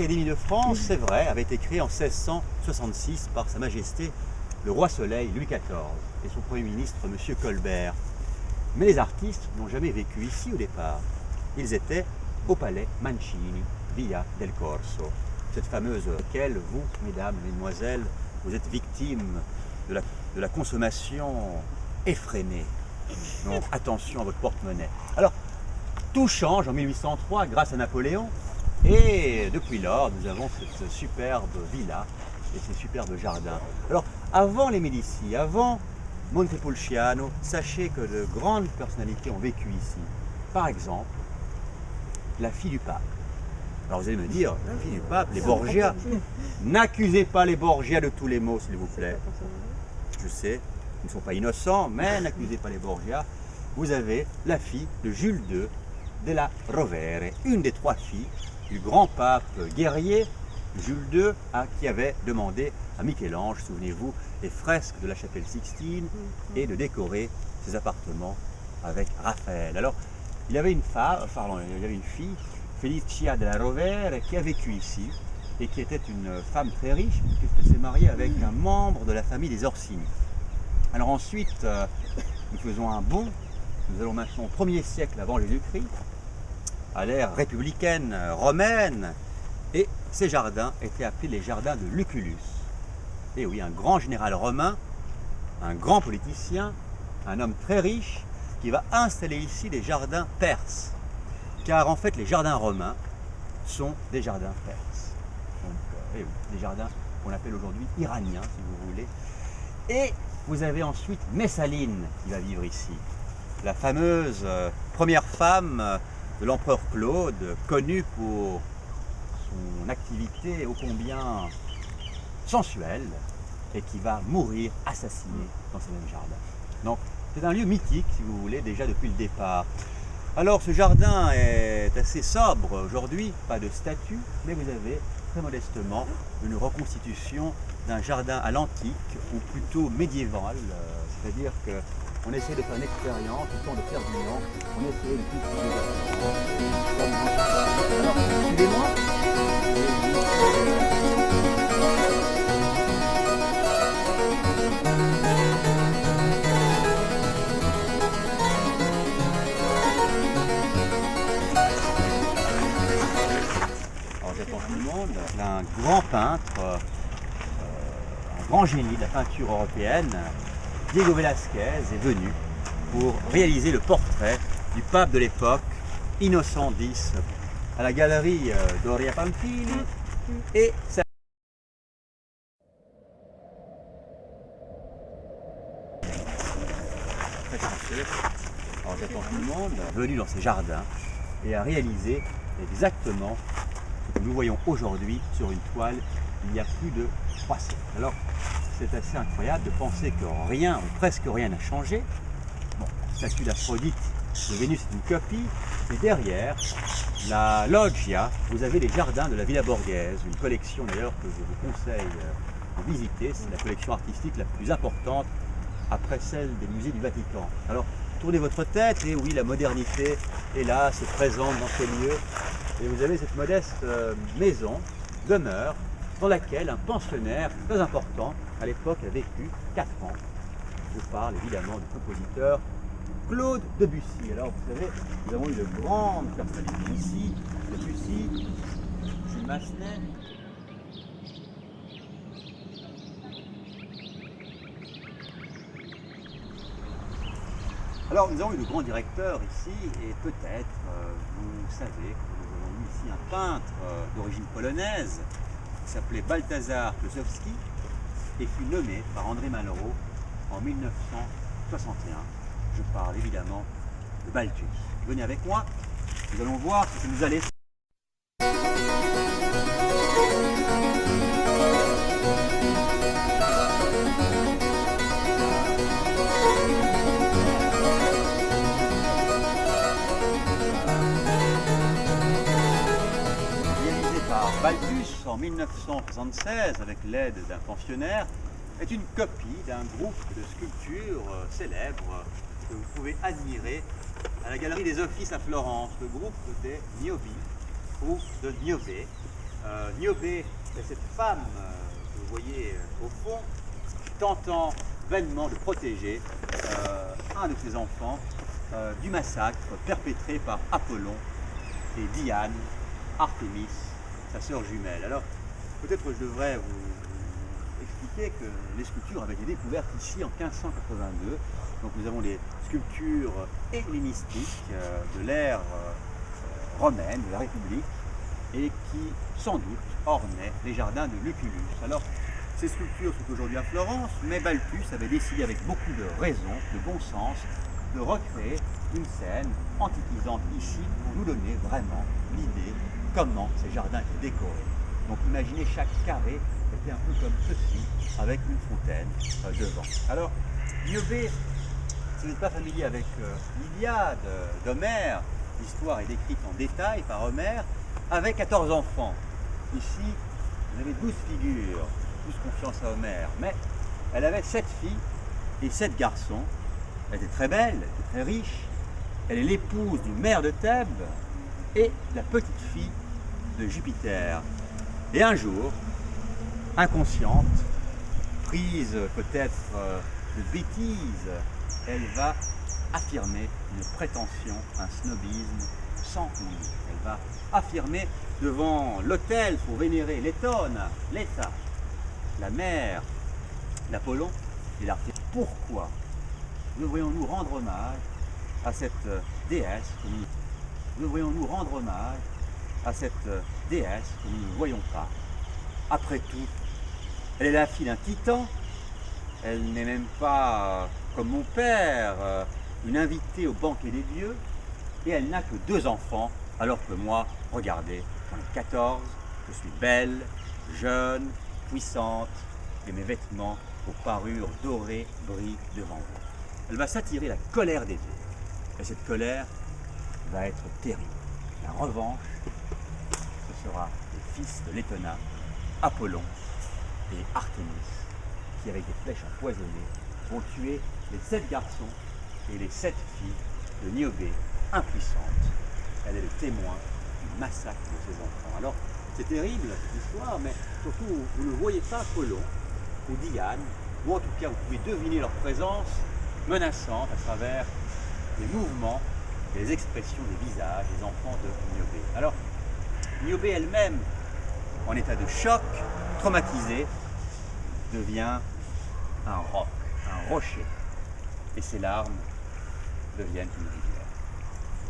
l'Académie de France, c'est vrai, avait été créée en 1666 par Sa Majesté le Roi Soleil Louis XIV et son Premier ministre M. Colbert. Mais les artistes n'ont jamais vécu ici au départ. Ils étaient au palais Mancini, Via del Corso, cette fameuse laquelle vous, mesdames, mesdemoiselles, vous êtes victimes de la consommation effrénée. Donc attention à votre porte-monnaie. Alors, tout change en 1803 grâce à Napoléon. Et depuis lors, nous avons cette superbe villa et ces superbes jardins. Alors, avant les Médicis, avant Montepulciano, sachez que de grandes personnalités ont vécu ici. Par exemple, la fille du pape. Alors vous allez me dire, la fille du pape, les Borgia. N'accusez pas les Borgia de tous les maux, s'il vous plaît. Je sais, ils ne sont pas innocents, mais n'accusez pas les Borgia. Vous avez la fille de Jules II della Rovere, une des trois filles du grand pape guerrier Jules II, qui avait demandé à Michel-Ange, souvenez-vous, les fresques de la chapelle Sixtine et de décorer ses appartements avec Raphaël. Alors, il y avait une fille, Felicia della Rovere, qui a vécu ici et qui était une femme très riche puisqu'elle s'est mariée avec un membre de la famille des Orsini. Alors ensuite, nous faisons un bond, nous allons maintenant au 1er siècle avant Jésus-Christ, à l'ère républicaine romaine, et ces jardins étaient appelés les jardins de Lucullus. Et oui, un grand général romain, un grand politicien, un homme très riche, qui va installer ici des jardins perses. Car en fait, les jardins romains sont des jardins perses. Donc, des jardins qu'on appelle aujourd'hui iraniens, si vous voulez. Et vous avez ensuite Messaline qui va vivre ici. La fameuse première femme de l'empereur Claude, connue pour son activité ô combien sensuelle, et qui va mourir assassinée dans ces mêmes jardins. Donc, c'est un lieu mythique, si vous voulez, déjà depuis le départ. Alors, ce jardin est assez sobre aujourd'hui, pas de statue, mais vous avez très modestement une reconstitution d'un jardin à l'antique, ou plutôt médiéval, c'est-à-dire qu'on essaie de faire une expérience, au temps de Ferdinand, on essaie de cultiver les jardins. Alors, suivez-moi. Un grand peintre, un grand génie de la peinture européenne, Diego Velázquez, est venu pour réaliser le portrait du pape de l'époque, Innocent X, à la galerie Doria Pamphili. Et ça... Très chanceux. Alors j'attends tout le monde, venu dans ces jardins et a réalisé exactement que nous voyons aujourd'hui sur une toile il y a plus de 3 siècles. Alors c'est assez incroyable de penser que rien, ou presque rien n'a changé. Bon, la statue d'Aphrodite de Vénus est une copie, et derrière la loggia, vous avez les jardins de la Villa Borghese, une collection d'ailleurs que je vous conseille de visiter. C'est la collection artistique la plus importante après celle des musées du Vatican. Alors tournez votre tête et oui, la modernité est là, c'est présente dans ces lieux. Et vous avez cette modeste maison, demeure, dans laquelle un pensionnaire très important, à l'époque, a vécu 4 ans. Je parle évidemment du compositeur Claude Debussy. Alors vous savez, nous avons eu de grandes personnalités ici, Debussy, Jules Massenet. Alors nous avons eu de grands directeurs ici, et peut-être vous savez que nous avons eu ici un peintre d'origine polonaise qui s'appelait Balthazar Klosowski et fut nommé par André Malraux en 1961. Je parle évidemment de Balthus. Venez avec moi, nous allons voir ce que nous allons. Balthus, en 1976, avec l'aide d'un pensionnaire, est une copie d'un groupe de sculptures célèbres que vous pouvez admirer à la Galerie des Offices à Florence, le groupe des Niobi ou de Niobé. Niobé, c'est cette femme que vous voyez au fond, tentant vainement de protéger un de ses enfants du massacre perpétré par Apollon et Diane, Artémis, sa sœur jumelle. Alors, peut-être je devrais vous expliquer que les sculptures avaient été découvertes ici en 1582. Donc nous avons les sculptures hellénistiques de l'ère romaine, de la République, et qui, sans doute, ornaient les jardins de Lucullus. Alors, ces sculptures sont aujourd'hui à Florence, mais Balthus avait décidé avec beaucoup de raison, de bon sens, de recréer une scène antiquisante ici pour nous donner vraiment l'idée comment ces jardins étaient décorés. Donc imaginez, chaque carré était un peu comme ceci, avec une fontaine devant. Alors, Niobé, si vous n'êtes pas familier avec l'Iliade d'Homère, l'histoire est décrite en détail par Homère, avec 14 enfants. Ici, vous avez 12 figures, plus confiance à Homère, mais elle avait 7 filles et 7 garçons. Elle était très belle, elle était très riche. Elle est l'épouse du maire de Thèbes et la petite fille de Jupiter. Et un jour, inconsciente, prise peut-être de bêtises, elle va affirmer une prétention, un snobisme sans limite. Elle va affirmer devant l'autel pour vénérer l'Étone, l'État, la mère d'Apollon et l'Artémis. Pourquoi devrions-nous rendre hommage à cette déesse que devrions-nous rendre hommage à cette déesse que nous ne voyons pas? Après tout, elle est la fille d'un titan, elle n'est même pas, comme mon père, une invitée au banquet des dieux, et elle n'a que 2 enfants, alors que moi, regardez, j'en ai 14, je suis belle, jeune, puissante, et mes vêtements aux parures dorées brillent devant vous. Elle va s'attirer la colère des autres, et cette colère va être terrible. La revanche, ce sera les fils de l'Étona, Apollon et Artémis, qui avec des flèches empoisonnées vont tuer les 7 garçons et les 7 filles de Niobé, impuissante. Elle est le témoin du massacre de ses enfants. Alors, c'est terrible cette histoire, mais surtout, vous ne voyez pas Apollon ou Diane, ou en tout cas, vous pouvez deviner leur présence menaçante à travers les mouvements et les expressions des visages des enfants de Niobé. Alors, Niobé elle-même, en état de choc, traumatisée, devient un roc, un rocher, et ses larmes deviennent une rivière.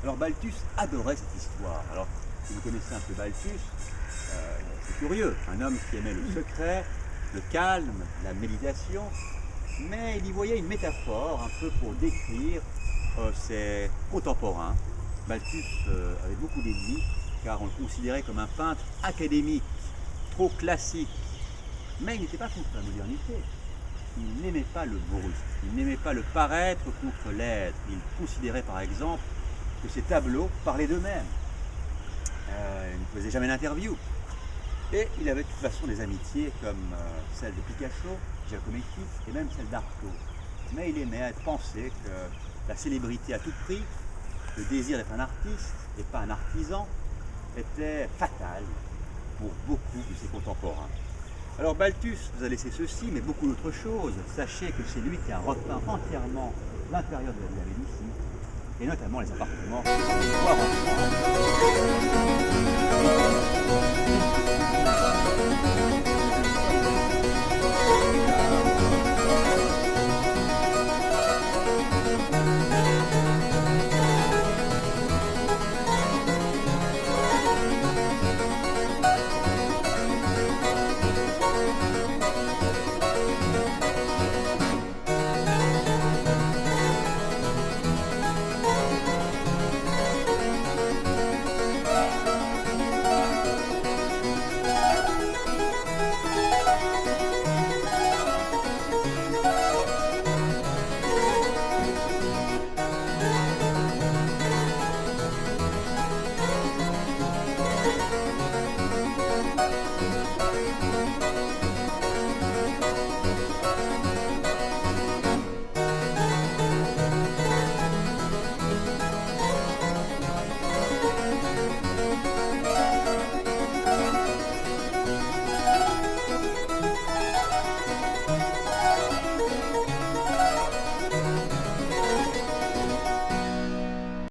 Alors Balthus adorait cette histoire. Alors, si vous connaissez un peu Balthus, c'est curieux, un homme qui aimait le secret, le calme, la méditation, mais il y voyait une métaphore un peu pour décrire ses contemporains. Balthus avait beaucoup d'ennemis, car on le considérait comme un peintre académique, trop classique. Mais il n'était pas contre la modernité. Il n'aimait pas le brut, il n'aimait pas le paraître contre l'être. Il considérait par exemple que ses tableaux parlaient d'eux-mêmes. Il ne faisait jamais d'interview. Et il avait de toute façon des amitiés comme celle de Picasso, Giacometti et même celle d'Artaud. Mais il aimait penser que la célébrité à tout prix, le désir d'être un artiste et pas un artisan, était fatal pour beaucoup de ses contemporains. Alors Balthus vous a laissé ceci, mais beaucoup d'autres choses. Sachez que c'est lui qui a repeint entièrement l'intérieur de la Villa Médicis, et notamment les appartements de son pouvoir en France.